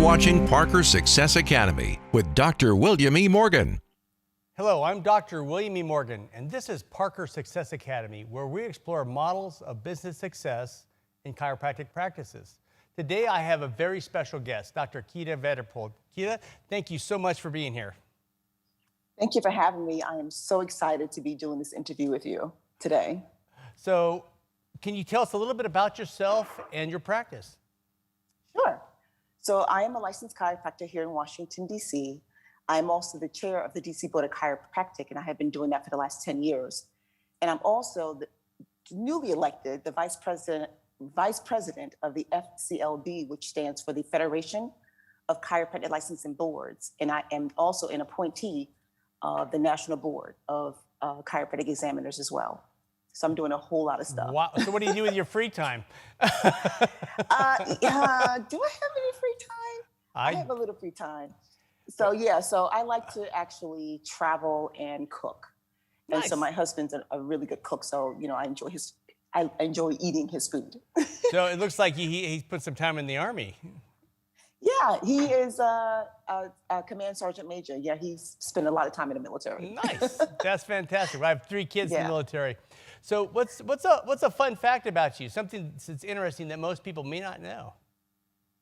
watching Parker Success Academy with Dr. William E. Morgan. Hello, I'm Dr. William E. Morgan, and this is Parker Success Academy, where we explore models of business success in chiropractic practices. Today, I have a very special guest, Dr. Keita Vanterpool. Keita, thank you so much for being here. Thank you for having me. I am so excited to be doing this interview with you today. So, can you tell us a little bit about yourself and your practice? Sure. So I am a licensed chiropractor here in Washington, D.C. I'm also the chair of the DC Board Chiropractic, and I have been doing that for the last 10 years. And I'm also the newly elected, the vice president of the FCLB, which stands for the Federation of Chiropractic Licensing Boards. And I am also an appointee of the National Board of Chiropractic Examiners as well. So I'm doing a whole lot of stuff. Wow. So what do you do with your free time? Do I have any free time? I have a little free time. So yeah, so I like to actually travel and cook. And Nice. so my husband's a really good cook, so you know I enjoy eating his food. So it looks like he's put some time in the Army. Yeah, he is a command sergeant major. Yeah, he's spent a lot of time in the military. Nice. That's fantastic. I have 3 kids in Yeah. the military. So what's a fun fact about you? Something that's interesting that most people may not know.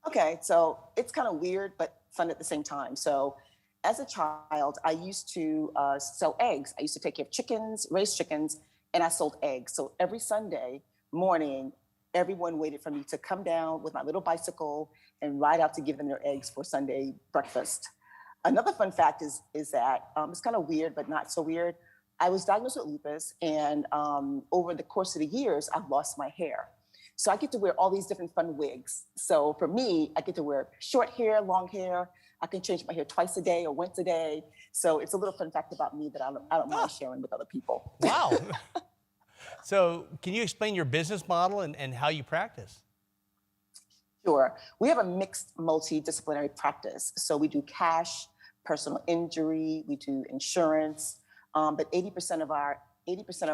Okay, so it's kind of weird, but fun at the same time. So as a child, I used to sell eggs. I used to take care of chickens, raise chickens, and I sold eggs. So every Sunday morning, everyone waited for me to come down with my little bicycle and ride out to give them their eggs for Sunday breakfast. Another fun fact is that it's kind of weird, but not so weird. I was diagnosed with lupus, and over the course of the years, I've lost my hair. So I get to wear all these different fun wigs. So for me, I get to wear short hair, long hair. I can change my hair twice a day or once a day. So it's a little fun fact about me that I don't mind sharing with other people. Wow. So can you explain your business model and how you practice? Sure. We have a mixed multidisciplinary practice. So we do cash, personal injury, we do insurance, but 80% of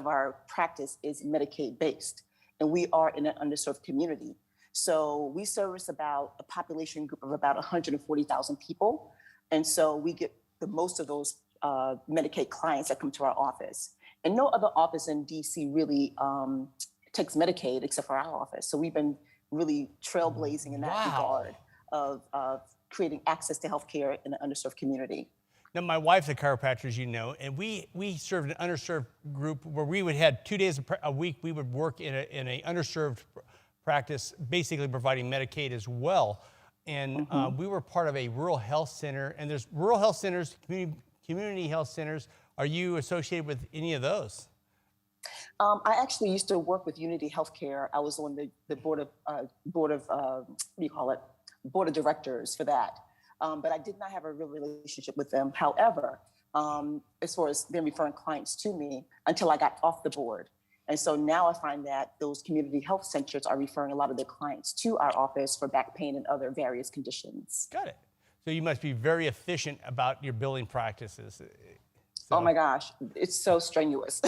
our practice is Medicaid based. And we are in an underserved community. So we service about a population group of about 140,000 people. And so we get the most of those Medicaid clients that come to our office. And no other office in DC really takes Medicaid except for our office. So we've been really trailblazing in that regard of creating access to healthcare in an underserved community. Now, my wife's a chiropractor, as you know, and we served an underserved group where we would have 2 days a week. We would work in a underserved practice, basically providing Medicaid as well. And we were part of a rural health center. And there's rural health centers, community health centers. Are you associated with any of those? I actually used to work with Unity Healthcare. I was on the board of directors for that. But I did not have a real relationship with them. However, as far as them referring clients to me until I got off the board. And so now I find that those community health centers are referring a lot of their clients to our office for back pain and other various conditions. Got it. So you must be very efficient about your billing practices. So. Oh my gosh, it's so strenuous.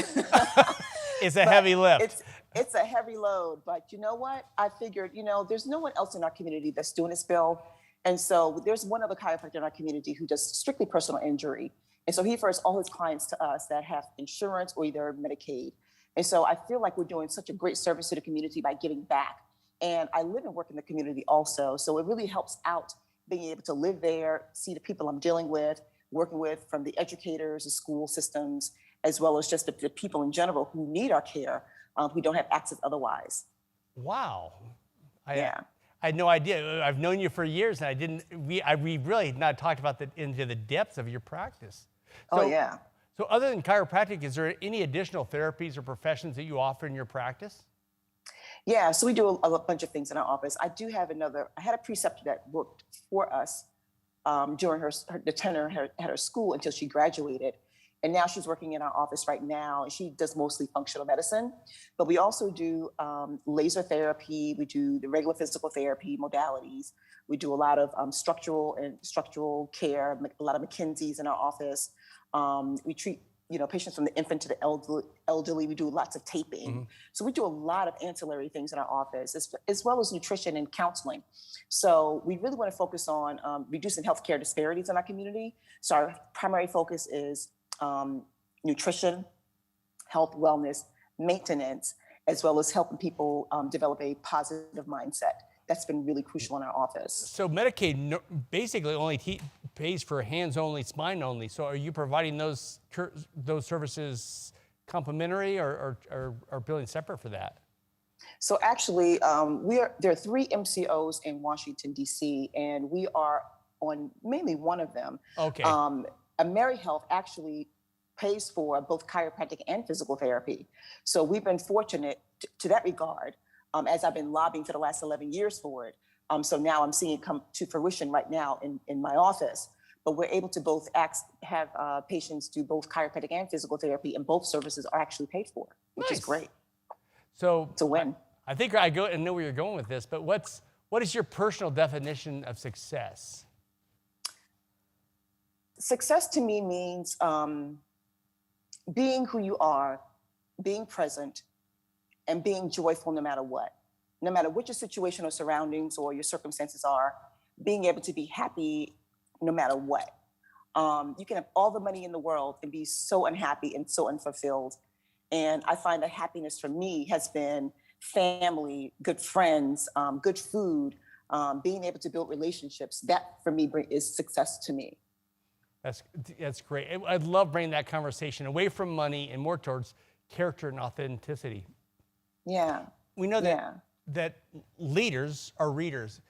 It's a heavy lift. It's a heavy load, but you know what? I figured, there's no one else in our community that's doing this, Bill. And so there's one other chiropractor in our community who does strictly personal injury. And so he refers all his clients to us that have insurance or either Medicaid. And so I feel like we're doing such a great service to the community by giving back. And I live and work in the community also. So it really helps out being able to live there, see the people I'm dealing with, working with from the educators, the school systems, as well as just the people in general who need our care, who don't have access otherwise. Wow. Yeah. I had no idea. I've known you for years, and we really had not talked about into the depths of your practice. So, oh, yeah. So other than chiropractic, is there any additional therapies or professions that you offer in your practice? Yeah, so we do a bunch of things in our office. I had a preceptor that worked for us during the tenure at her school until she graduated. And now she's working in our office right now, and she does mostly functional medicine. But we also do laser therapy. We do the regular physical therapy modalities. We do a lot of structural care, a lot of McKinsey's in our office. We treat patients from the infant to the elderly. We do lots of taping. So we do a lot of ancillary things in our office, as well as nutrition and counseling. So we really want to focus on reducing healthcare disparities in our community. So our primary focus is nutrition, health, wellness, maintenance, as well as helping people develop a positive mindset. That's been really crucial in our office. So Medicaid basically only pays for hands only, spine only. So are you providing those services complimentary or billing separate for that? So actually, there are 3 MCOs in Washington, D.C., and we are on mainly one of them. Okay. AmeriHealth actually pays for both chiropractic and physical therapy. So we've been fortunate to that regard, as I've been lobbying for the last 11 years for it. So now I'm seeing it come to fruition right now in my office. But we're able to both have patients do both chiropractic and physical therapy, and both services are actually paid for, which is great. So it's a win. I think I know where you're going with this, but what is your personal definition of success? Success to me means being who you are, being present, and being joyful no matter what. No matter what your situation or surroundings or your circumstances are, being able to be happy no matter what. You can have all the money in the world and be so unhappy and so unfulfilled. And I find that happiness for me has been family, good friends, good food, being able to build relationships. That for me is success to me. That's great. I'd love bringing that conversation away from money and more towards character and authenticity. Yeah. We know that leaders are readers.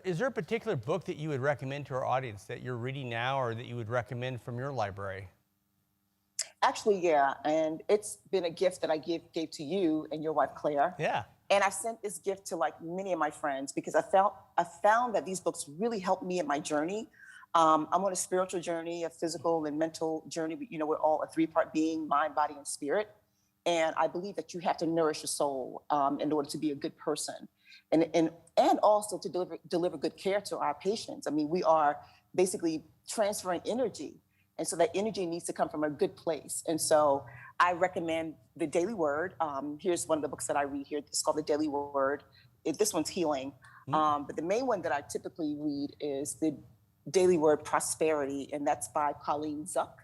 Is there a particular book that you would recommend to our audience that you're reading now or that you would recommend from your library? Actually, yeah. And it's been a gift that I gave to you and your wife, Claire. Yeah. And I sent this gift to like many of my friends because I found that these books really helped me in my journey. I'm on a spiritual journey, a physical and mental journey. We're all a 3-part being, mind, body, and spirit. And I believe that you have to nourish your soul in order to be a good person, and also to deliver good care to our patients. I mean, we are basically transferring energy, and so that energy needs to come from a good place. And so I recommend the Daily Word. Here's one of the books that I read here. It's called the Daily Word. This one's healing, but the main one that I typically read is the Daily Word Prosperity, and that's by Colleen Zuck,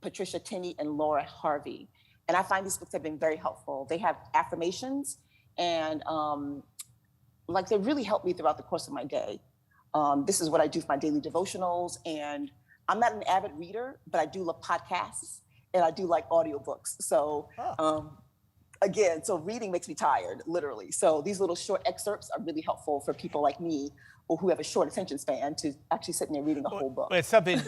Patricia Tenney, and Laura Harvey. And I find these books have been very helpful. They have affirmations and they really help me throughout the course of my day. This is what I do for my daily devotionals. And I'm not an avid reader, but I do love podcasts and I do like audiobooks. So again, so reading makes me tired, literally. So these little short excerpts are really helpful for people like me or who have a short attention span to actually sit there reading a whole book. But it's something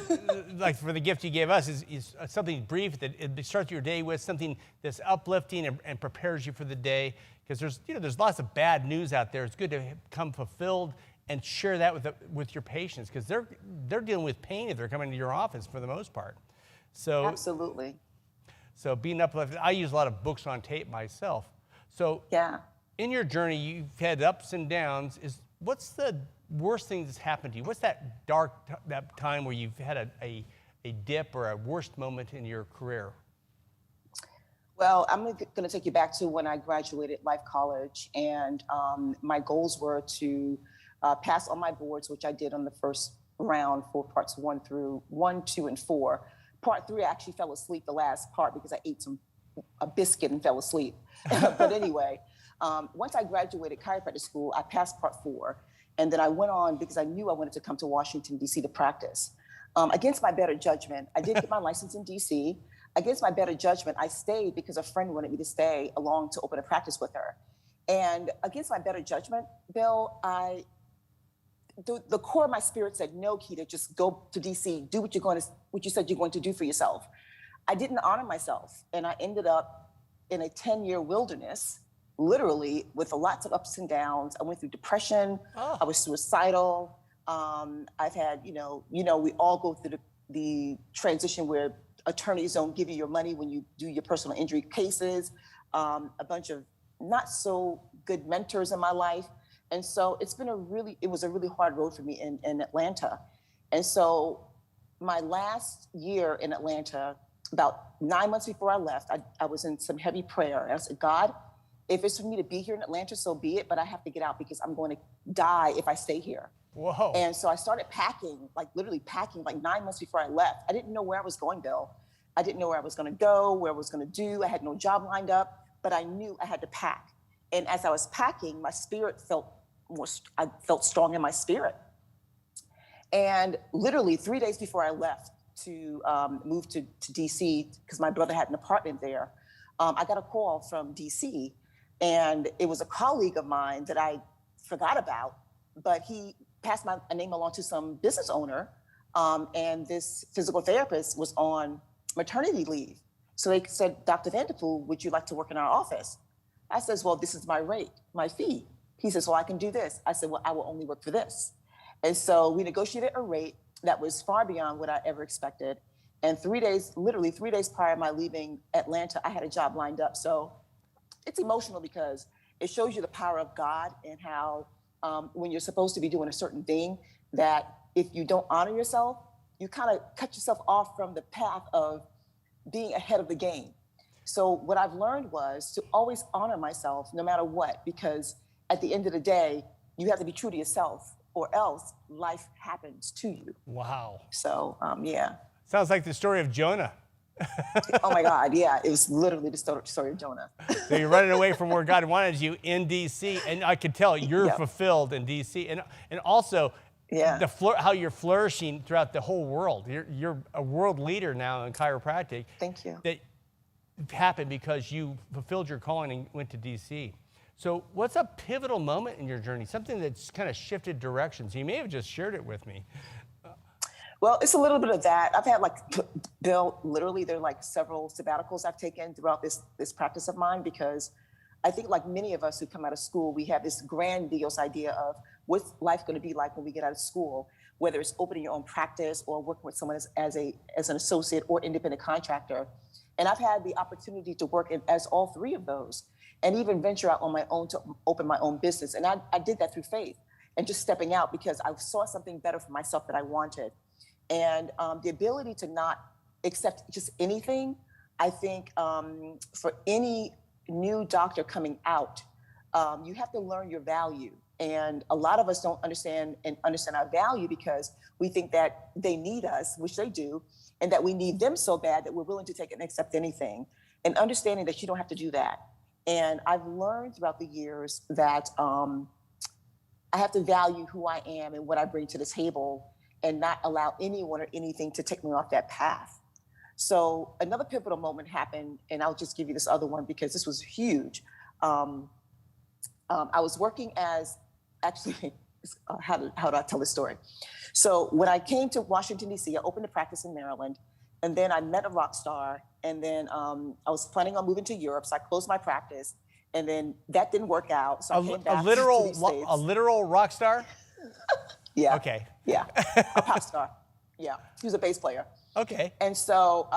like for the gift you gave us is something brief that it starts your day with, something that's uplifting and prepares you for the day. Because there's lots of bad news out there. It's good to come fulfilled and share that with your patients because they're dealing with pain if they're coming to your office for the most part. So absolutely. So being uplifted, I use a lot of books on tape myself. So in your journey, you've had ups and downs. What's the worst thing that's happened to you? What's that that time where you've had a dip or a worst moment in your career? Well, I'm going to take you back to when I graduated Life College, and my goals were to pass all my boards, which I did on the first round for parts 1, 2, and 4. Part 3, I actually fell asleep the last part because I ate a biscuit and fell asleep. But anyway, once I graduated chiropractic school, I passed part 4. And then I went on because I knew I wanted to come to Washington, D.C. to practice. Against my better judgment, I did get my license in D.C. Against my better judgment, I stayed because a friend wanted me to stay along to open a practice with her. And against my better judgment, Bill, the core of my spirit said, no, Keita, just go to D.C., do what you said you're going to do for yourself. I didn't honor myself, and I ended up in a 10-year wilderness, literally with lots of ups and downs. I went through depression. I was suicidal. I've had, we all go through the transition where attorneys don't give you your money when you do your personal injury cases. A bunch of not so good mentors in my life. And so it was a really hard road for me in Atlanta. And so my last year in Atlanta, about 9 months before I left, I was in some heavy prayer. And I said, God, if it's for me to be here in Atlanta, so be it, but I have to get out because I'm going to die if I stay here. Whoa. And so I started packing, like literally packing, like 9 months before I left. I didn't know where I was going, Bill. I didn't know where I was going to go, where I was going to do. I had no job lined up, but I knew I had to pack. And as I was packing, my spirit I felt strong in my spirit. And literally 3 days before I left to move to DC, because my brother had an apartment there, I got a call from DC, and it was a colleague of mine that I forgot about, but he passed my name along to some business owner, and this physical therapist was on maternity leave. So they said, Dr. Vanterpool, would you like to work in our office? I says, well, this is my rate, my fee. He says, well, I can do this. I said, well, I will only work for this. And so we negotiated a rate that was far beyond what I ever expected. And literally 3 days prior to my leaving Atlanta, I had a job lined up. So it's emotional because it shows you the power of God and how when you're supposed to be doing a certain thing, that if you don't honor yourself, you kind of cut yourself off from the path of being ahead of the game. So what I've learned was to always honor myself no matter what, because at the end of the day, you have to be true to yourself or else life happens to you. Wow. So, yeah. Sounds like the story of Jonah. Oh my God, yeah, it was literally the story of Jonah. So you're running away from where God wanted you in DC, and I could tell you're Yep. fulfilled in DC, and also Yeah. how you're flourishing throughout the whole world. You're a world leader now in chiropractic. Thank you. That happened because you fulfilled your calling and went to DC. So what's a pivotal moment in your journey? Something that's kind of shifted directions. You may have just shared it with me. Well, it's a little bit of that. I've had Bill, literally there are like several sabbaticals I've taken throughout this practice of mine, because I think like many of us who come out of school, we have this grandiose idea of what's life going to be like when we get out of school, whether it's opening your own practice or working with someone as an associate or independent contractor. And I've had the opportunity to work as all three of those and even venture out on my own to open my own business. And I did that through faith and just stepping out because I saw something better for myself that I wanted. And the ability to not accept just anything, I think for any new doctor coming out, you have to learn your value. And a lot of us don't understand our value because we think that they need us, which they do, and that we need them so bad that we're willing to take and accept anything, and understanding that you don't have to do that. And I've learned throughout the years that I have to value who I am and what I bring to the table and not allow anyone or anything to take me off that path. So another pivotal moment happened, and I'll just give you this other one because this was huge. I was working as, actually, how do I tell this story? So when I came to Washington, D.C., I opened a practice in Maryland, and then I met a rock star, and then I was planning on moving to Europe, so I closed my practice, and then that didn't work out, so I came back to the States. A literal rock star? Yeah. Okay. Yeah, a pop star. Yeah, he was a bass player. Okay. And so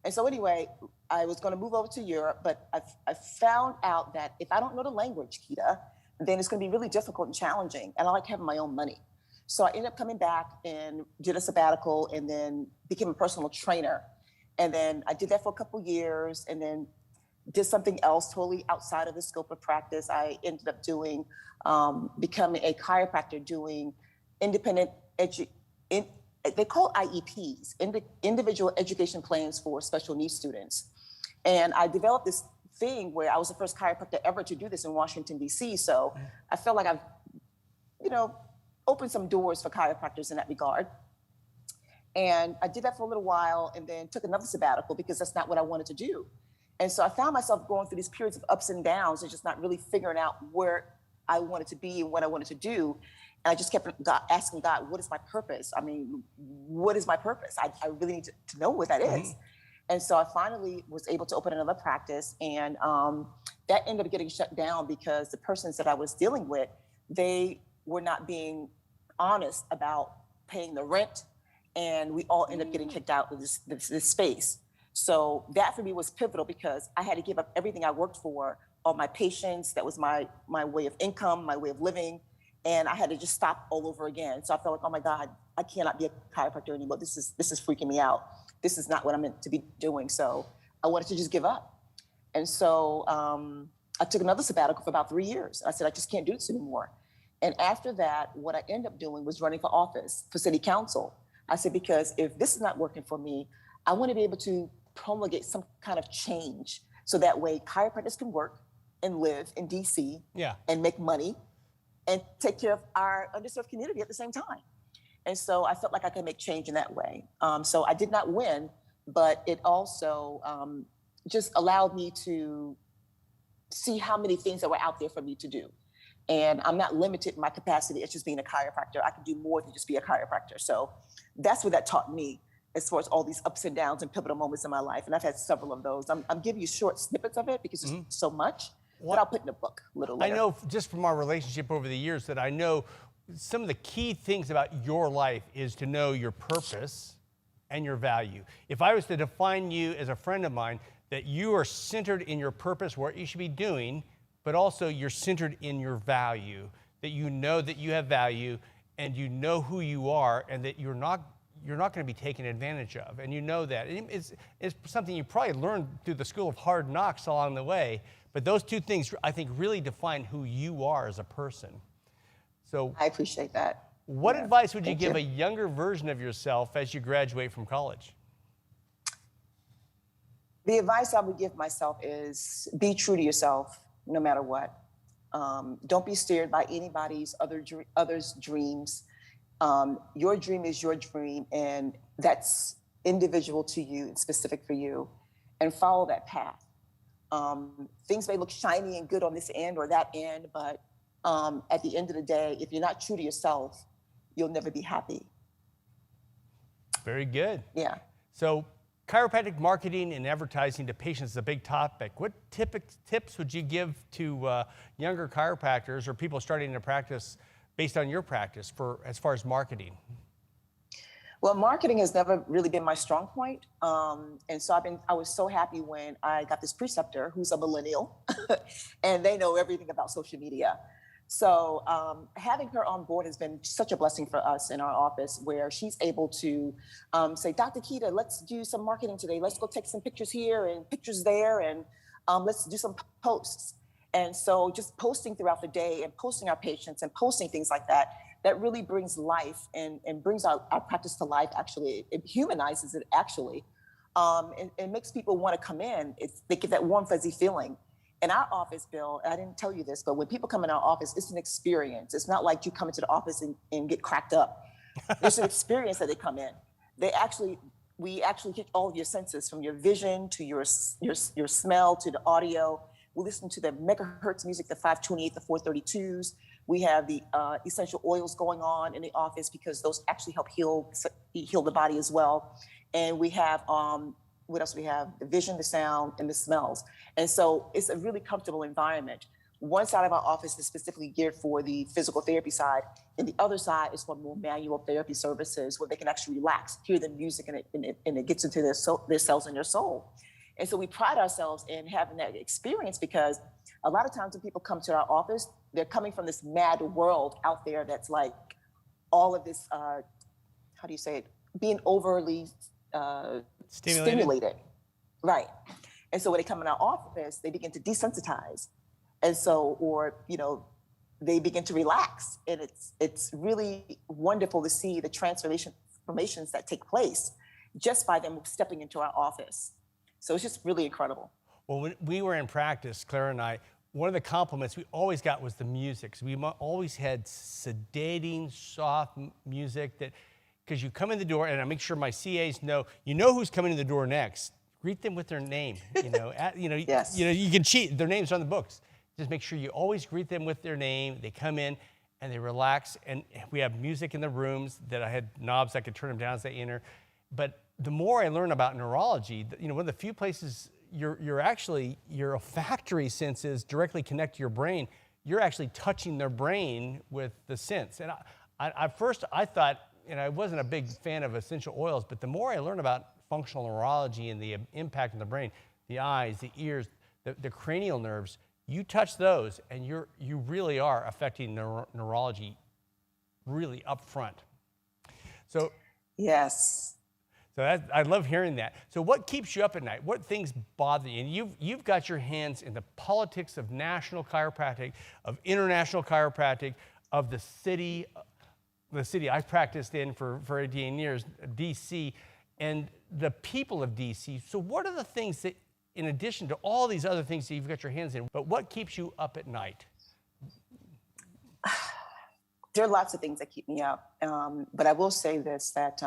anyway, I was going to move over to Europe, but I found out that if I don't know the language, Keita, then it's going to be really difficult and challenging. And I like having my own money. So I ended up coming back and did a sabbatical and then became a personal trainer. And then I did that for a couple years and then did something else totally outside of the scope of practice. I ended up doing, becoming a chiropractor, doing independent they call IEPs, individual education plans for special needs students. And I developed this thing where I was the first chiropractor ever to do this in Washington, D.C. So I felt like I've, opened some doors for chiropractors in that regard. And I did that for a little while and then took another sabbatical because that's not what I wanted to do. And so I found myself going through these periods of ups and downs and just not really figuring out where I wanted to be and what I wanted to do. And I just kept asking God, what is my purpose? I mean, what is my purpose? I really need to know what that is. And so I finally was able to open another practice, and that ended up getting shut down because the persons that I was dealing with, they were not being honest about paying the rent, and we all ended up getting kicked out of this space. So that for me was pivotal because I had to give up everything I worked for, all my patients. That was my way of income, my way of living. And I had to just stop all over again. So I felt like, oh my God, I cannot be a chiropractor anymore. This is freaking me out. this is not what I'm meant to be doing. So I wanted to just give up. And so I took another sabbatical for about 3 years. I said, I just can't do this anymore. And after that, what I ended up doing was running for office, for city council. I said, because if this is not working for me, I want to be able to promulgate some kind of change so that way chiropractors can work and live in DC and make money and take care of our underserved community at the same time. And so I felt like I could make change in that way. So I did not win, but it also just allowed me to see how many things that were out there for me to do. And I'm not limited in my capacity as just being a chiropractor. I can do more than just be a chiropractor. So that's what that taught me as far as all these ups and downs and pivotal moments in my life. And I've had several of those. I'm giving you short snippets of it because there's so much that I'll put in a book a little later. I know just from our relationship over the years that I know some of the key things about your life is to know your purpose and your value. If I was to define you as a friend of mine, that you are centered in your purpose, what you should be doing, but also you're centered in your value, that you know that you have value and you know who you are and that you're not going to be taken advantage of. And you know that. It's something you probably learned through the school of hard knocks along the way, but those two things I think really define who you are as a person. So I appreciate that. What advice would you give a younger version of yourself as you graduate from college? The advice I would give myself is be true to yourself no matter what. Don't be steered by anybody's other's dreams. Your dream is your dream, and that's individual to you and specific for you, and follow that path. Things may look shiny and good on this end or that end, but at the end of the day, if you're not true to yourself, you'll never be happy. Very good. Yeah. So chiropractic marketing and advertising to patients is a big topic. What tips would you give to younger chiropractors or people starting to practice based on your practice as far as marketing? Well, marketing has never really been my strong point. And so I was so happy when I got this preceptor who's a millennial and they know everything about social media. So having her on board has been such a blessing for us in our office, where she's able to say, Dr. Keita, let's do some marketing today. Let's go take some pictures here and pictures there, and let's do some posts. And so just posting throughout the day and posting our patients and posting things like that, that really brings life and brings our practice to life. Actually, it humanizes it actually, and makes people want to come in. They get that warm, fuzzy feeling. In our office, Bill, I didn't tell you this, but when people come in our office, it's an experience. It's not like you come into the office and get cracked up. It's an experience that they come in. We actually hit all of your senses, from your vision to your smell to the audio. We listen to the megahertz music, the 528, the 432s. We have the essential oils going on in the office because those actually help heal the body as well. And we have what else we have? The vision, the sound, and the smells. And so it's a really comfortable environment. One side of our office is specifically geared for the physical therapy side, and the other side is for more manual therapy services where they can actually relax, hear the music, and it gets into their cells and their soul. And so we pride ourselves in having that experience, because a lot of times when people come to our office, they're coming from this mad world out there that's like all of this, how do you say it, being overly stimulated. Right. And so when they come in our office, they begin to desensitize. And so, or, they begin to relax. And it's really wonderful to see the transformations that take place just by them stepping into our office. So it's just really incredible. Well, when we were in practice, Claire and I, one of the compliments we always got was the music. So we always had sedating, soft music that, because you come in the door, and I make sure my CAs know, who's coming in the door next. Greet them with their name. Yes. You can cheat. Their names are on the books. Just make sure you always greet them with their name. They come in and they relax. And we have music in the rooms that I had knobs I could turn them down as they enter. But the more I learn about neurology, one of the few places your olfactory senses directly connect to your brain. You're actually touching their brain with the sense. And at first I thought, I wasn't a big fan of essential oils, but the more I learn about functional neurology and the impact on the brain, the eyes, the ears, the cranial nerves, you touch those and you really are affecting neurology really up front. So yes. So I love hearing that. So what keeps you up at night? What things bother you? And you've got your hands in the politics of national chiropractic, of international chiropractic, of the city I've practiced in for 18 years, DC, and the people of DC. So what are the things that, in addition to all these other things that you've got your hands in, but what keeps you up at night? There are lots of things that keep me up. But I will say this, that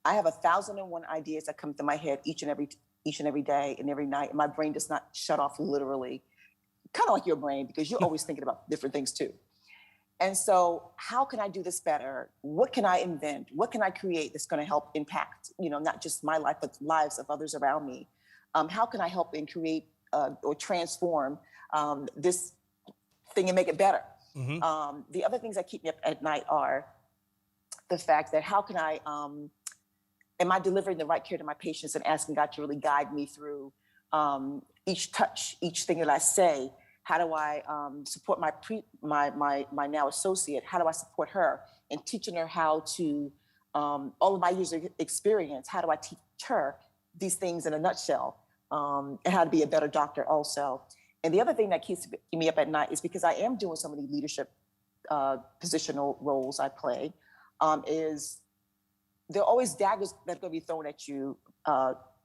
I have 1,001 ideas that come to my head each and every day and every night. And my brain does not shut off literally, kind of like your brain, because you're always thinking about different things too. And so how can I do this better? What can I invent? What can I create that's going to help impact, not just my life, but lives of others around me? How can I help and create or transform this thing and make it better? Mm-hmm. The other things that keep me up at night are the fact that how can I, am I delivering the right care to my patients and asking God to really guide me through each touch, each thing that I say? How do I support my now associate? How do I support her in teaching her how to, all of my years of experience, how do I teach her these things in a nutshell, and how to be a better doctor also? And the other thing that keeps me up at night is because I am doing so many leadership positional roles I play, is there are always daggers that are going to be thrown at you,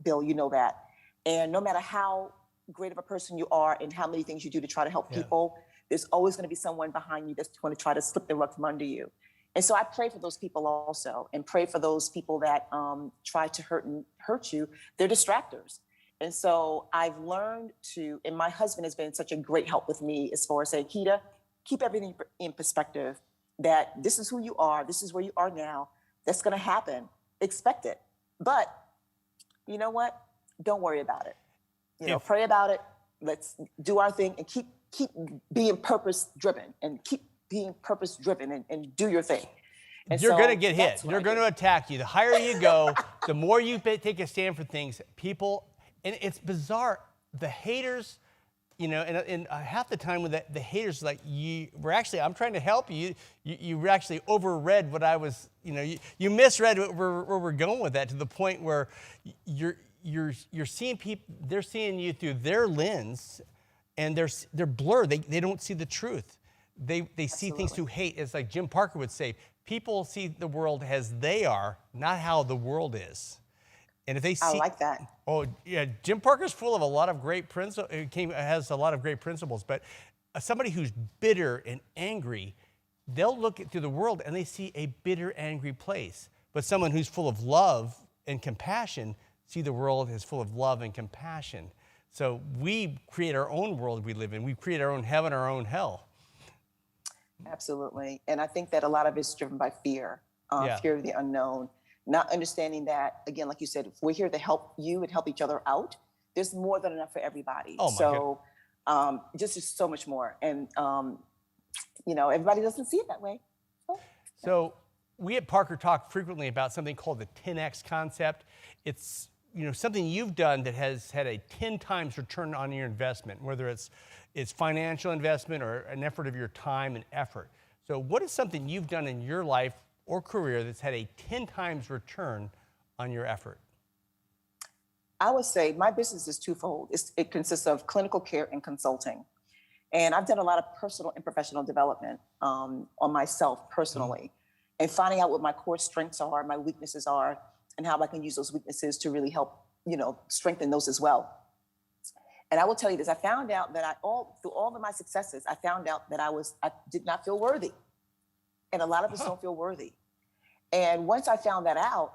Bill, you know that. And no matter how great of a person you are and how many things you do to try to help people, there's always going to be someone behind you that's going to try to slip the rug from under you. And so I pray for those people also, and pray for those people that try to hurt you. They're distractors. And so I've learned to, and my husband has been such a great help with me as far as saying, Keita, keep everything in perspective, that this is who you are, this is where you are now, that's going to happen, expect it. But you know what? Don't worry about it. Pray about it, let's do our thing, and keep being purpose-driven, and do your thing. And you're going to get hit. They're going to attack you. The higher you go, the more you take a stand for things, people. And it's bizarre. The haters, and half the time with the haters, like I'm trying to help you. You actually overread what I was, you misread where we're going with that, to the point where you're seeing people, they're seeing you through their lens, and they're blurred. They don't see the truth. They see things through hate. It's like Jim Parker would say, people see the world as they are, not how the world is. And if they see, I like that. Oh yeah, Jim Parker's full of a lot of great principles. Has a lot of great principles. But somebody who's bitter and angry, they'll look through the world and they see a bitter, angry place. But someone who's full of love and compassion see the world as full of love and compassion. So we create our own world we live in. We create our own heaven, our own hell. Absolutely, and I think that a lot of it's driven by fear, fear of the unknown. Not understanding that, again, like you said, if we're here to help you and help each other out, there's more than enough for everybody. Oh, so just so much more. And, everybody doesn't see it that way. So we at Parker talk frequently about something called the 10X concept. It's something you've done that has had a 10 times return on your investment, whether it's financial investment or an effort of your time and effort. So what is something you've done in your life or career that's had a 10 times return on your effort? I would say my business is twofold. It consists of clinical care and consulting. And I've done a lot of personal and professional development on myself personally, and finding out what my core strengths are, my weaknesses are, and how I can use those weaknesses to really help, strengthen those as well. And I will tell you this, I found out that through all of my successes, I found out that I did not feel worthy. And a lot of us don't feel worthy. And once I found that out,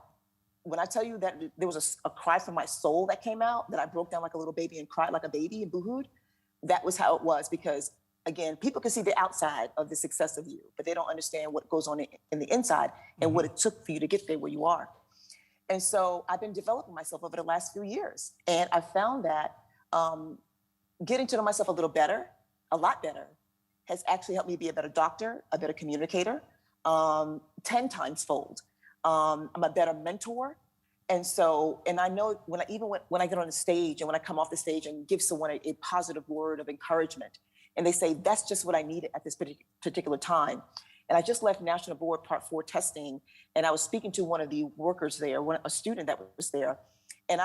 when I tell you that there was a cry from my soul that came out, that I broke down like a little baby and cried like a baby and boohooed, that was how it was. Because again, people can see the outside of the success of you, but they don't understand what goes on in the inside and what it took for you to get there where you are. And so I've been developing myself over the last few years. And I found that getting to know myself a lot better, has actually helped me be a better doctor, a better communicator, 10 times fold. I'm a better mentor. And I know when I get on the stage and when I come off the stage and give someone a positive word of encouragement, and they say, that's just what I needed at this particular time. And I just left National Board Part 4 testing, and I was speaking to one of the workers there, a student that was there. And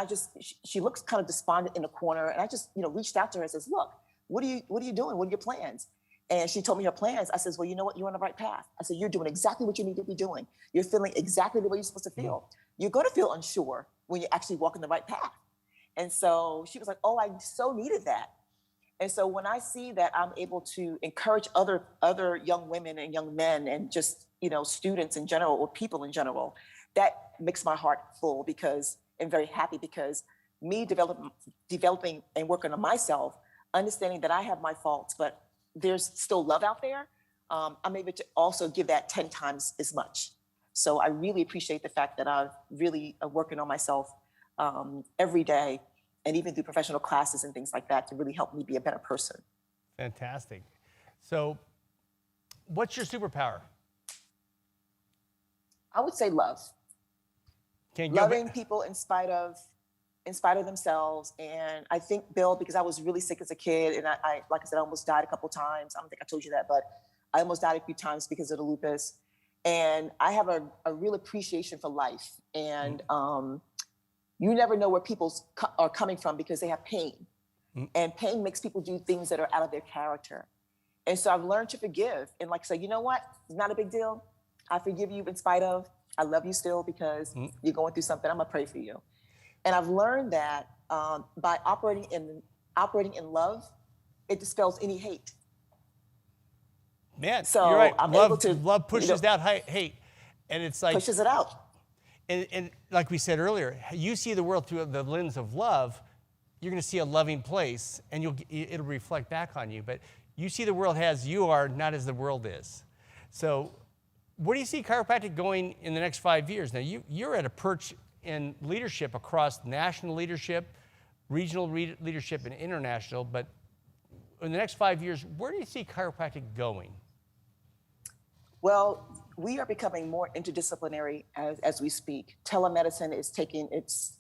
she looks kind of despondent in the corner. And I just, reached out to her and says, look, what are you doing? What are your plans? And she told me her plans. I says, well, you know what? You're on the right path. I said, you're doing exactly what you need to be doing. You're feeling exactly the way you're supposed to feel. You're going to feel unsure when you actually walk in the right path. And so she was like, oh, I so needed that. And so when I see that I'm able to encourage other young women and young men and just, students in general or people in general, that makes my heart full and very happy because me developing and working on myself, understanding that I have my faults, but there's still love out there. I'm able to also give that 10 times as much. So I really appreciate the fact that I've really working on myself every day, and even through professional classes and things like that to really help me be a better person. Fantastic. So what's your superpower? I would say love. Loving people in spite of themselves. And I think, Bill, because I was really sick as a kid, and I like I said, I almost died a couple of times. I don't think I told you that, but I almost died a few times because of the lupus. And I have a real appreciation for life. And you never know where people are coming from because they have pain. And pain makes people do things that are out of their character. And so I've learned to forgive and say, you know what? It's not a big deal. I forgive you in spite of. I love you still because you're going through something. I'm going to pray for you. And I've learned that by operating in love, it dispels any hate. Man, so you're right. Love pushes out hate. And it's like... pushes it out. And like we said earlier, you see the world through the lens of love, you're going to see a loving place, and it'll reflect back on you. But you see the world as you are, not as the world is. So where do you see chiropractic going in the next 5 years? Now, you're at a perch in leadership across national leadership, regional leadership, and international. But in the next 5 years, where do you see chiropractic going? Well, we are becoming more interdisciplinary as we speak. Telemedicine is taking its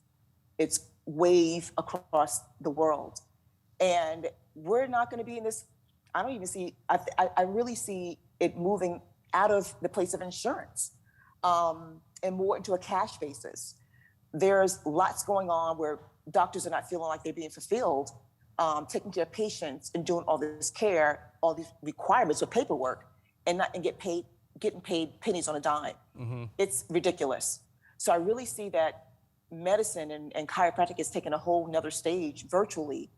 wave across the world. And we're not going to be in this, I really see it moving out of the place of insurance and more into a cash basis. There's lots going on where doctors are not feeling like they're being fulfilled, taking care of patients and doing all this care, all these requirements of paperwork, and getting paid pennies on a dime. It's ridiculous. So I really see that medicine and chiropractic is taking a whole nother stage virtually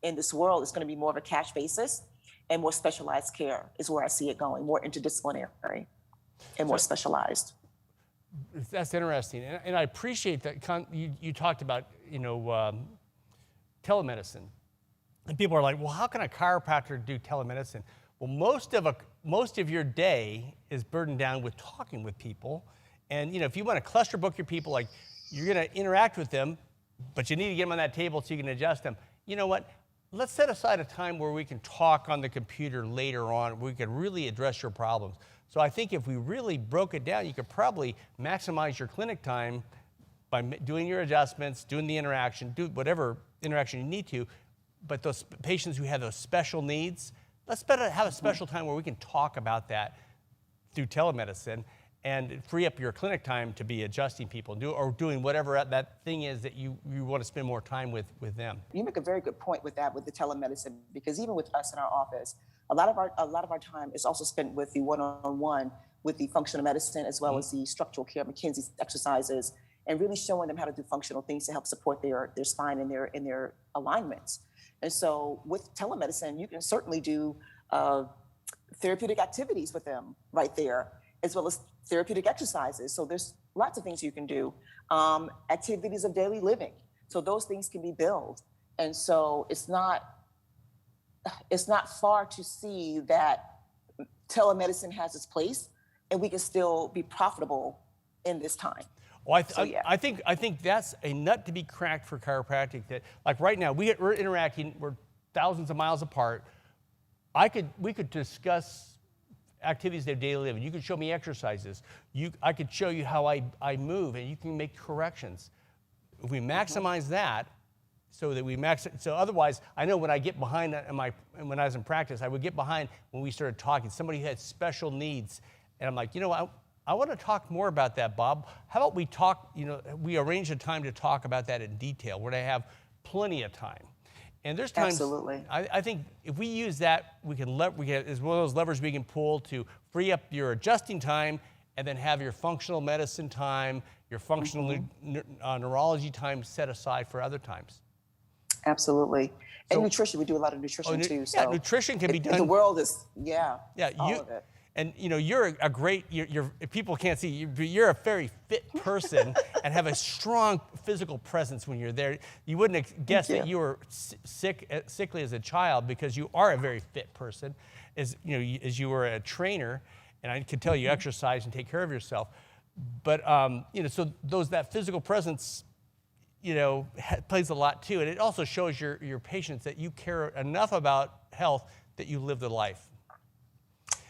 in this world. It's going to be more of a cash basis and more specialized care is where I see it going, more interdisciplinary and more specialized. That's interesting. And I appreciate that you talked about, telemedicine. And people are like, well, how can a chiropractor do telemedicine? Well, most of your day is burdened down with talking with people. And, if you want to cluster book your people, like you're going to interact with them, but you need to get them on that table so you can adjust them. You know what? Let's set aside a time where we can talk on the computer later on, where we can really address your problems. So I think if we really broke it down, you could probably maximize your clinic time by doing your adjustments, doing the interaction, do whatever interaction you need to. But those patients who have those special needs, let's have a special time where we can talk about that through telemedicine and free up your clinic time to be adjusting people or doing whatever that thing is that you want to spend more time with them. You make a very good point with that, with the telemedicine, because even with us in our office, a lot of our time is also spent with the one-on-one, with the functional medicine, as well as the structural care, McKinsey exercises, and really showing them how to do functional things to help support their spine and their alignments. And so with telemedicine, you can certainly do therapeutic activities with them right there, as well as therapeutic exercises. So there's lots of things you can do. Activities of daily living. So those things can be billed. And so it's not far to see that telemedicine has its place and we can still be profitable in this time. Well, I think that's a nut to be cracked for chiropractic. That, like right now, we're interacting, we're thousands of miles apart. We could discuss activities of daily living. You could show me exercises. I could show you how I move, and you can make corrections. If we maximize that, so that we max it. So otherwise, I know when I get behind when I was in practice, I would get behind when we started talking. Somebody who had special needs, and I'm like, you know what? I want to talk more about that, Bob. How about we talk, we arrange a time to talk about that in detail, where they have plenty of time. And there's times, Absolutely. I think if we use that, we can as one of those levers we can pull to free up your adjusting time and then have your functional medicine time, your functional neurology time set aside for other times. Absolutely. And So- nutrition, we do a lot of nutrition too. So nutrition can be done. The world is, all of it. And you're a great. You're people can't see you, but you're a very fit person and have a strong physical presence when you're there. You wouldn't guess that you were sickly as a child, because you are a very fit person, as you were a trainer, and I can tell you exercise and take care of yourself. But so that physical presence, plays a lot too, and it also shows your patients that you care enough about health that you live the life.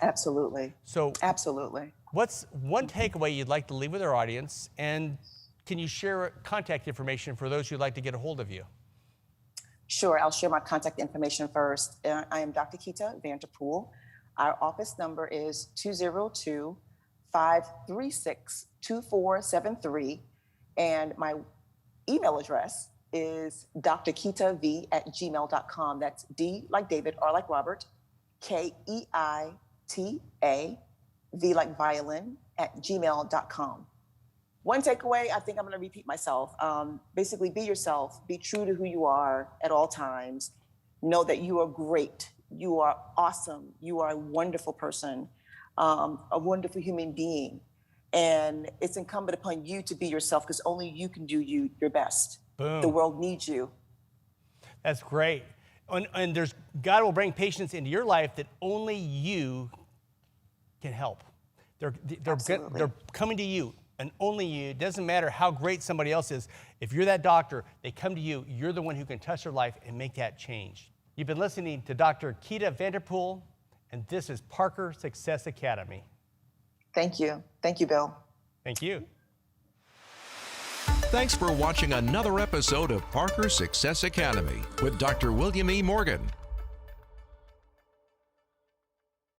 Absolutely. So absolutely. What's one takeaway you'd like to leave with our audience, and can you share contact information for those who'd like to get a hold of you? Sure, I'll share my contact information first. I am Dr. Keita Vanterpool. Our office number is 202-536-2473, and my email address is drkeitav@gmail.com. That's D like David, R like Robert, Keita, V like violin, @gmail.com. One takeaway, I think I'm going to repeat myself. Basically, be yourself, be true to who you are at all times. Know that you are great, you are awesome, you are a wonderful person, a wonderful human being. And it's incumbent upon you to be yourself, because only you can do your best. Boom. The world needs you. That's great. And God will bring patients into your life that only you can help. They're coming to you, and only you. It doesn't matter how great somebody else is. If you're that doctor, they come to you. You're the one who can touch their life and make that change. You've been listening to Dr. Keita Vanterpool, and this is Parker Success Academy. Thank you. Thank you, Bill. Thank you. Thanks for watching another episode of Parker Success Academy with Dr. William E. Morgan.